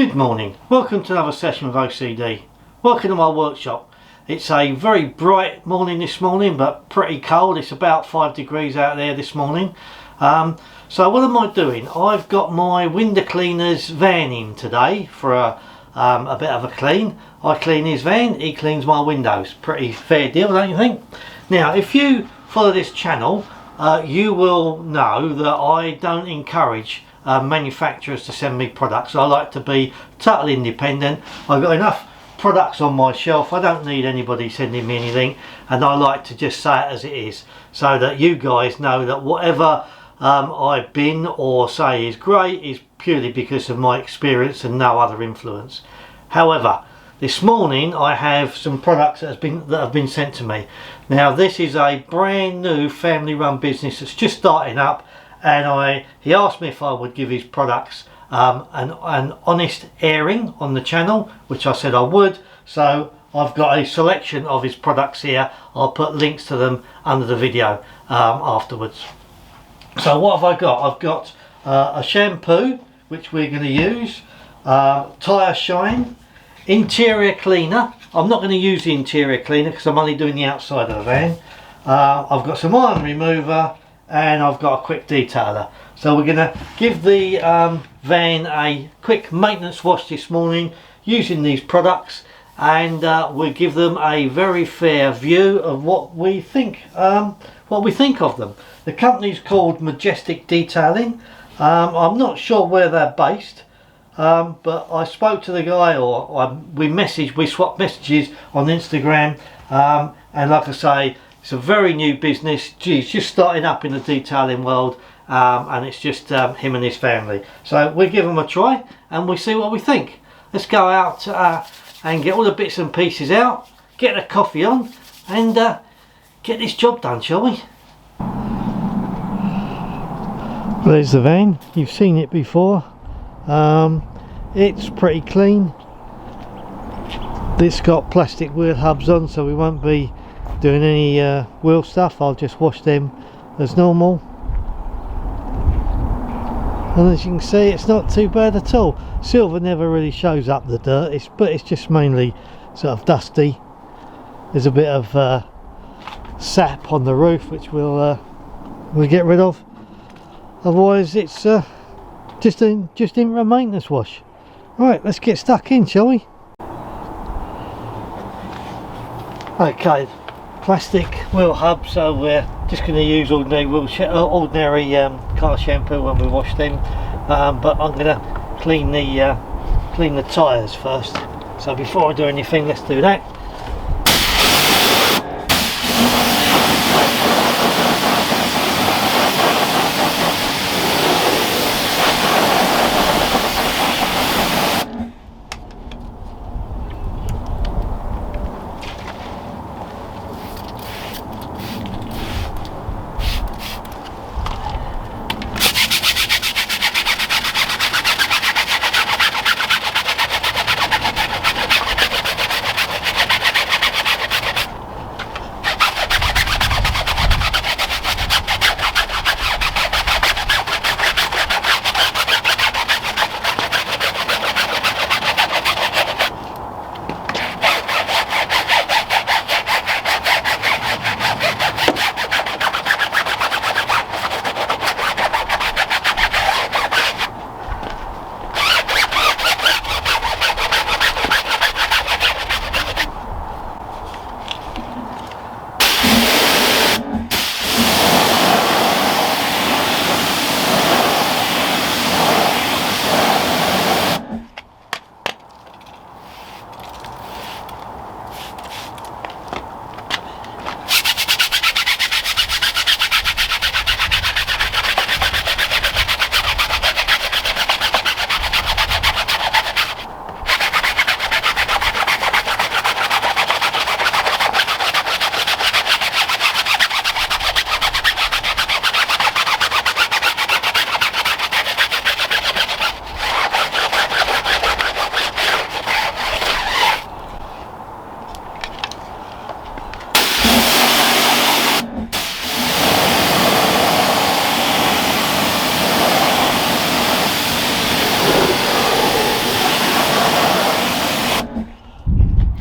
Good morning, welcome to another session of OCD. Welcome to my workshop. It's a very bright morning this morning, but pretty cold. It's about 5 degrees out there this morning. So what am I doing? I've got my window cleaner's van in today for a bit of a clean. I clean his van, he cleans my windows. Pretty fair deal, don't you think? Now, if you follow this channel, you will know that I don't encourage manufacturers to send me products. I like to be totally independent. I've got enough products on my shelf. I don't need anybody sending me anything, and I like to just say it as it is, so that you guys know that whatever I bin or say is great is purely because of my experience and no other influence. However, this morning I have some products that have been sent to me. Now, this is a brand new family run business that's just starting up, and he asked me if I would give his products an honest airing on the channel, which I said I would. So I've got a selection of his products here. I'll put links to them under the video afterwards. So what have I got? I've got a shampoo, which we're going to use, tyre shine, interior cleaner. I'm not going to use the interior cleaner because I'm only doing the outside of the van. I've got some iron remover, and I've got a quick detailer. So we're going to give the van a quick maintenance wash this morning using these products, and we'll give them a very fair view of what we think of them. The company's called Majestic Detailing. I'm not sure where they're based, but I spoke to the guy, or we swapped messages on Instagram, and like I say, it's a very new business. Geez, just starting up in the detailing world, and it's just him and his family. So we'll give them a try and we'll see what we think. Let's go out and get all the bits and pieces out, get the coffee on, and get this job done, shall we? There's the van. You've seen it before. It's pretty clean. It's got plastic wheel hubs on, so we won't be doing any wheel stuff. I'll just wash them as normal, and as you can see, it's not too bad at all. Silver never really shows up the dirt, but it's just mainly sort of dusty. There's a bit of sap on the roof, which we'll get rid of. Otherwise, it's just in for a maintenance wash. Right, let's get stuck in, shall we? Okay, plastic wheel hub, so we're just going to use ordinary car shampoo when we wash them, but I'm going to clean the tyres first. So before I do anything, let's do that.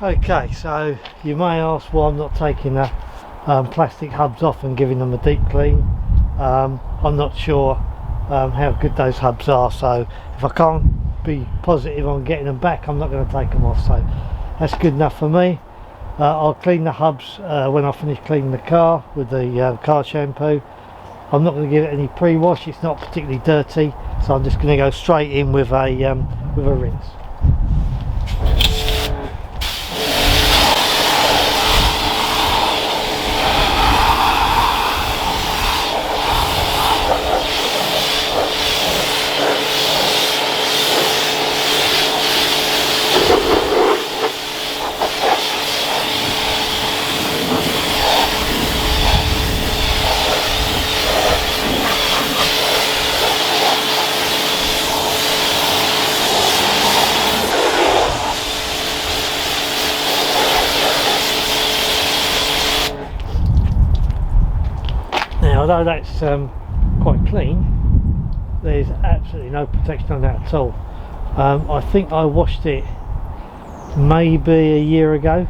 Okay, so you may ask why I'm not taking the plastic hubs off and giving them a deep clean. I'm not sure how good those hubs are, so if I can't be positive on getting them back, I'm not going to take them off, so that's good enough for me. I'll clean the hubs when I finish cleaning the car with the car shampoo. I'm not going to give it any pre-wash, it's not particularly dirty, so I'm just going to go straight in with a rinse. Although that's quite clean, there's absolutely no protection on that at all. I think I washed it maybe a year ago.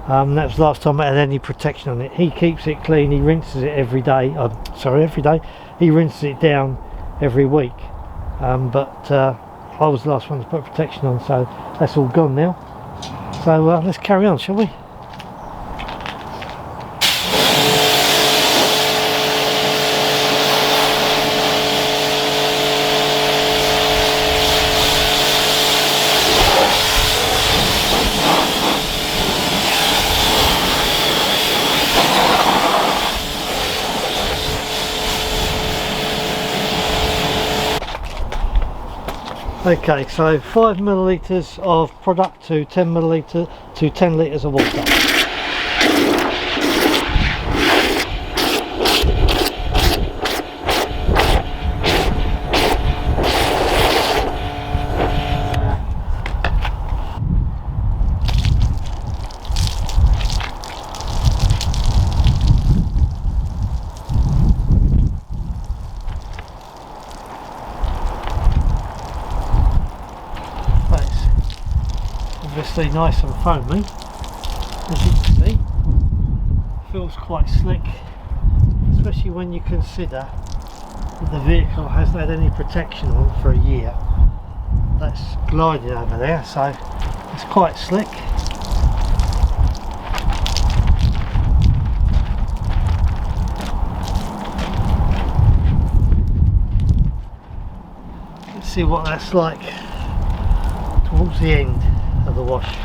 That was the last time I had any protection on it. He keeps it clean, he rinses it every day. Every day. He rinses it down every week. But I was the last one to put protection on, so that's all gone now. So let's carry on, shall we? Okay, so 5 millilitres of product to 10 millilitres to 10 litres of water. Obviously nice and foamy, as you can see. Feels quite slick, especially when you consider that the vehicle hasn't had any protection on for a year. That's gliding over there, so it's quite slick. Let's see what that's like towards the end of the wash.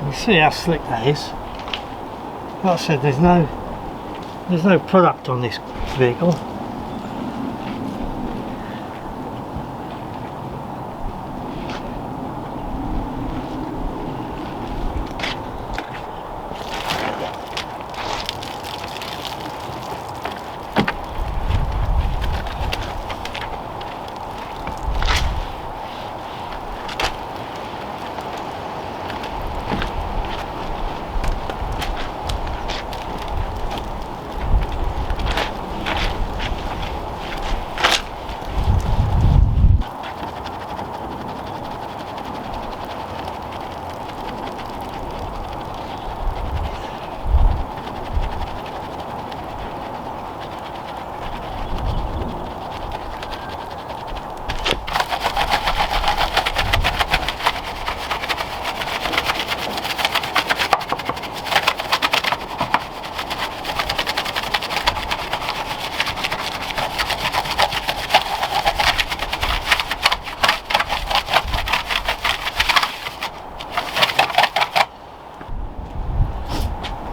You see how slick that is. Like I said, there's no product on this vehicle.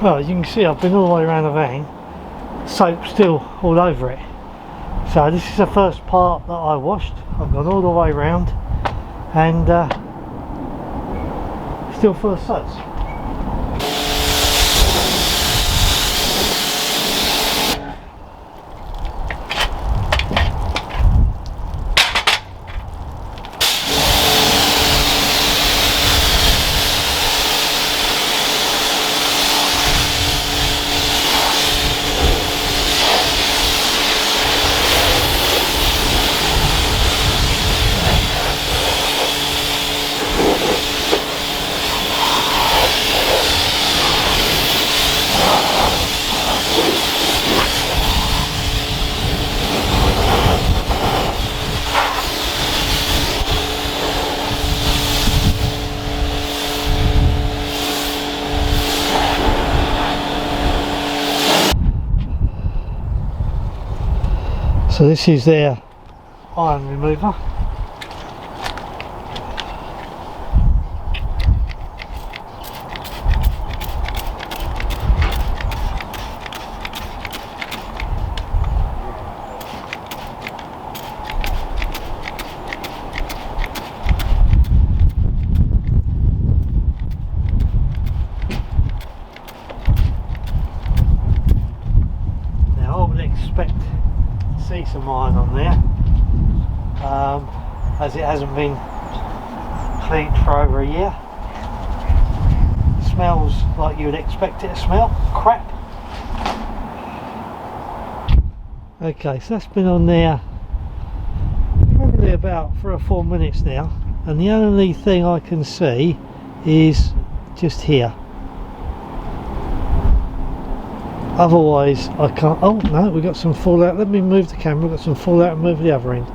Well, as you can see, I've been all the way around the van, soap still all over it. So this is the first part that I washed. I've gone all the way around and still full of suds. So this is their iron remover. Now I would expect see some iron on there, as it hasn't been cleaned for over a year. It smells like you would expect it to smell, crap. Okay, so that's been on there probably about 3 or 4 minutes now, and the only thing I can see is just here. Otherwise I can't. Oh no, we've got some fallout. Let me move the camera. We've got some fallout and move the other end.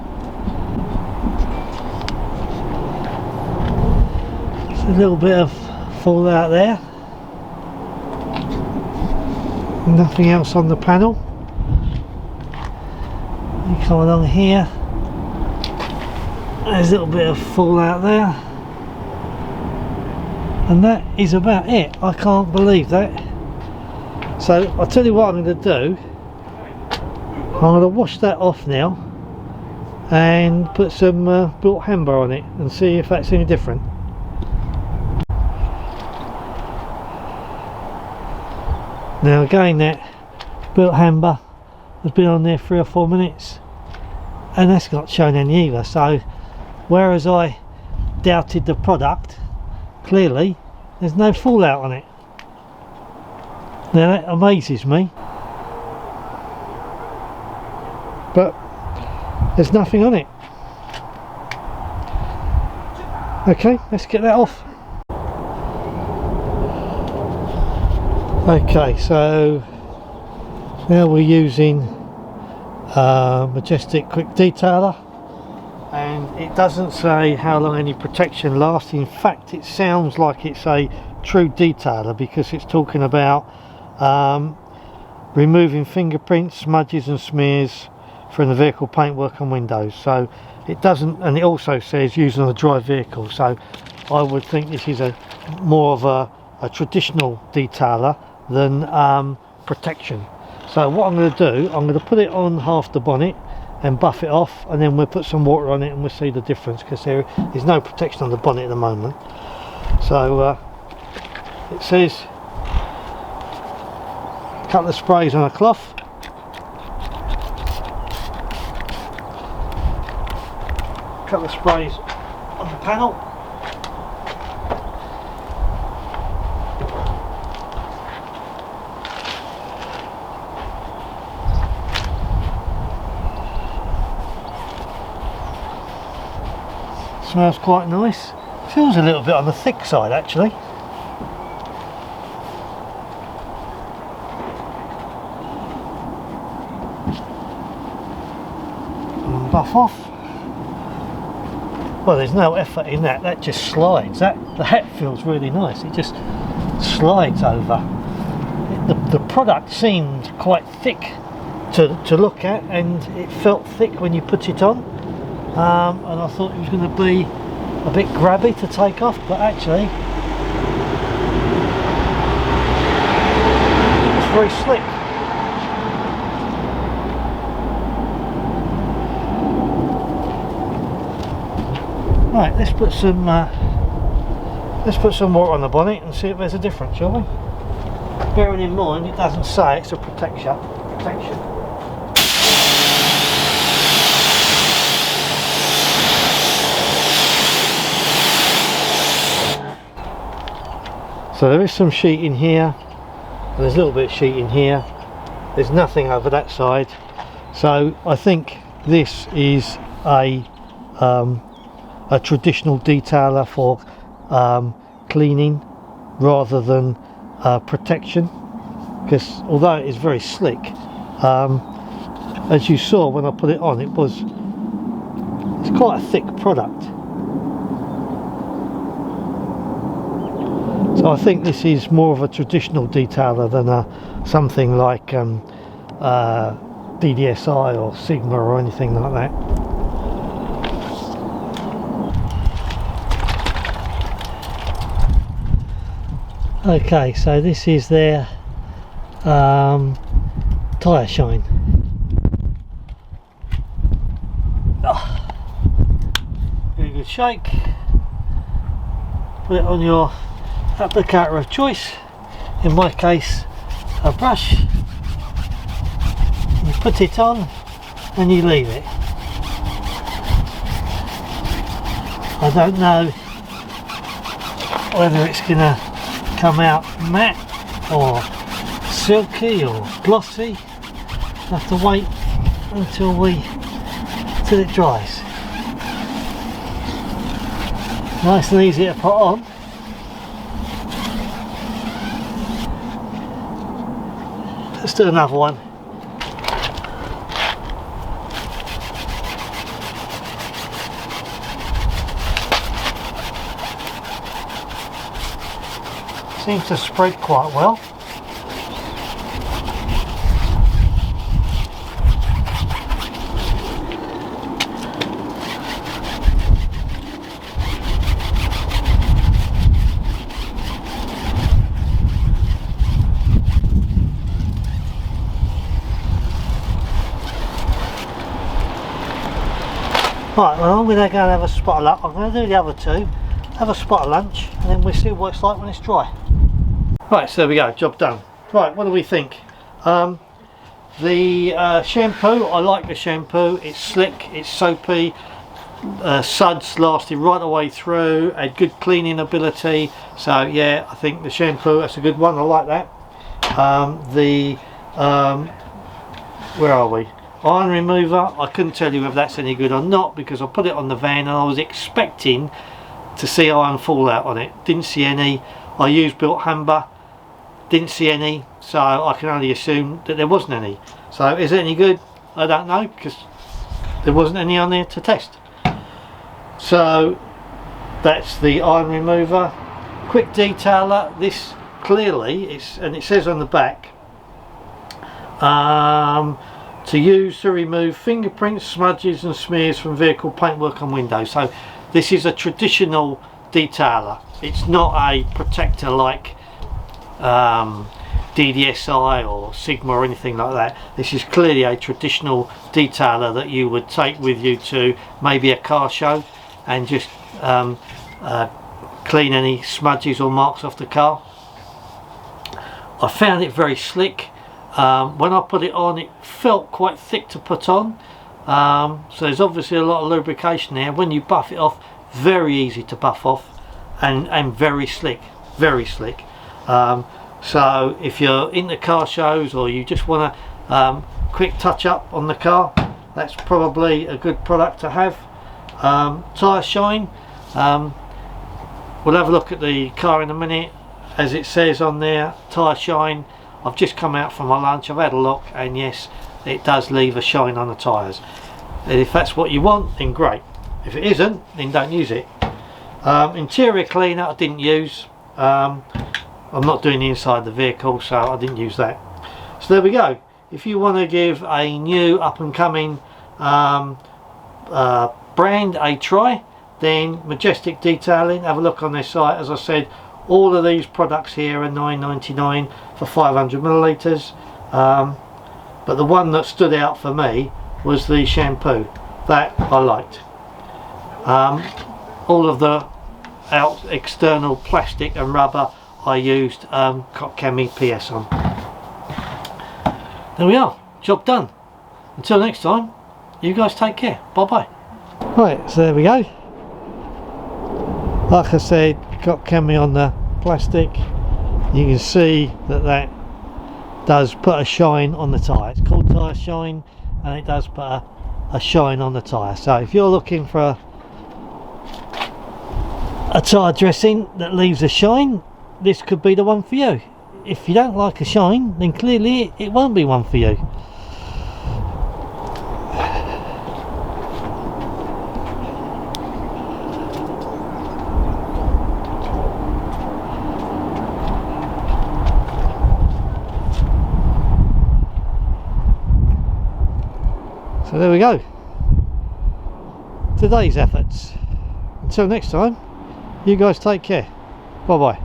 There's a little bit of fallout there. Nothing else on the panel. You come along here. There's a little bit of fallout there. And that is about it. I can't believe that. So I'll tell you what I'm going to do. I'm going to wash that off now and put some built hamber on it and see if that's any different. Now again, that built hamber has been on there 3 or 4 minutes and that's not shown any either. So whereas I doubted the product, clearly there's no fallout on it. Now that amazes me, but there's nothing on it. Okay, let's get that off. Okay, so now we're using Majestic quick detailer, and it doesn't say how long any protection lasts. In fact, it sounds like it's a true detailer because it's talking about removing fingerprints, smudges and smears from the vehicle paintwork and windows. So it doesn't, and it also says used on a dry vehicle, so I would think this is a more of a traditional detailer than protection. So what I'm going to do, I'm going to put it on half the bonnet and buff it off, and then we'll put some water on it and we'll see the difference, because there is no protection on the bonnet at the moment. So it says a couple of sprays on a cloth, a couple of sprays on the panel, smells quite nice. Feels a little bit on the thick side actually. And buff off. Well, there's no effort in that, that just slides. That feels really nice, it just slides over. The product seemed quite thick to look at, and it felt thick when you put it on. And I thought it was going to be a bit grabby to take off, but actually very slick. Right, let's put some water on the bonnet and see if there's a difference, shall we? Bearing in mind it doesn't say it's a protection. So there is some sheeting here, and there's a little bit of sheeting here. There's nothing over that side. So I think this is a traditional detailer for cleaning rather than protection, because although it is very slick, as you saw when I put it on, it's quite a thick product. So I think this is more of a traditional detailer than something like DDSI or Sigma or anything like that. Okay, so this is their tyre shine. Oh, very good shake. Put it on your applicator of choice, in my case a brush. You put it on and you leave it. I don't know whether it's gonna come out matte or silky or glossy. I'll have to wait until it dries. Nice and easy to put on. Let's do another one. Seems to spread quite well. Right, well, I'm going to go and have a spot of lunch. I'm going to do the other two, have a spot of lunch, and then we'll see what it's like when it's dry. Right, so there we go, job done. Right, what do we think? The shampoo, I like the shampoo. It's slick, it's soapy, suds lasted right the way through, had good cleaning ability. So yeah, I think the shampoo, that's a good one, I like that. Where are we? Iron remover, I couldn't tell you if that's any good or not, because I put it on the van and I was expecting to see iron fallout on it. Didn't see any. I used Built Humber, didn't see any, so I can only assume that there wasn't any. So is it any good? I don't know, because there wasn't any on there to test. So that's the iron remover. Quick detailer. This clearly, and it says on the back, to use to remove fingerprints, smudges and smears from vehicle paintwork and windows. So this is a traditional detailer. It's not a protector like DDSI or Sigma or anything like that. This is clearly a traditional detailer that you would take with you to maybe a car show and just clean any smudges or marks off the car. I found it very slick. When I put it on, it felt quite thick to put on, so there's obviously a lot of lubrication there. When you buff it off, very easy to buff off, and very slick, very slick. So if you're into car shows or you just want a quick touch up on the car, that's probably a good product to have. Tyre shine, we'll have a look at the car in a minute. As it says on there, tyre shine. I've just come out from my lunch, I've had a look, and yes, it does leave a shine on the tyres. And if that's what you want, then great. If it isn't, then don't use it. Interior cleaner I didn't use. I'm not doing the inside of the vehicle, so I didn't use that. So there we go. If you want to give a new up and coming brand a try, then Majestic Detailing, have a look on their site. As I said, All of these products here are $9.99 for 500 millilitres, but the one that stood out for me was the shampoo. That I liked. All of the external plastic and rubber I used Chemi PS on. There we are, job done. Until next time, you guys take care. Bye bye. Right, so there we go. Like I said, got Chemi on the plastic. You can see that does put a shine on the tyre. It's called tyre shine, and it does put a shine on the tyre. So if you're looking for a tyre dressing that leaves a shine, this could be the one for you. If you don't like a shine, then clearly it won't be one for you. So there we go, today's efforts. Until next time, you guys take care. Bye bye.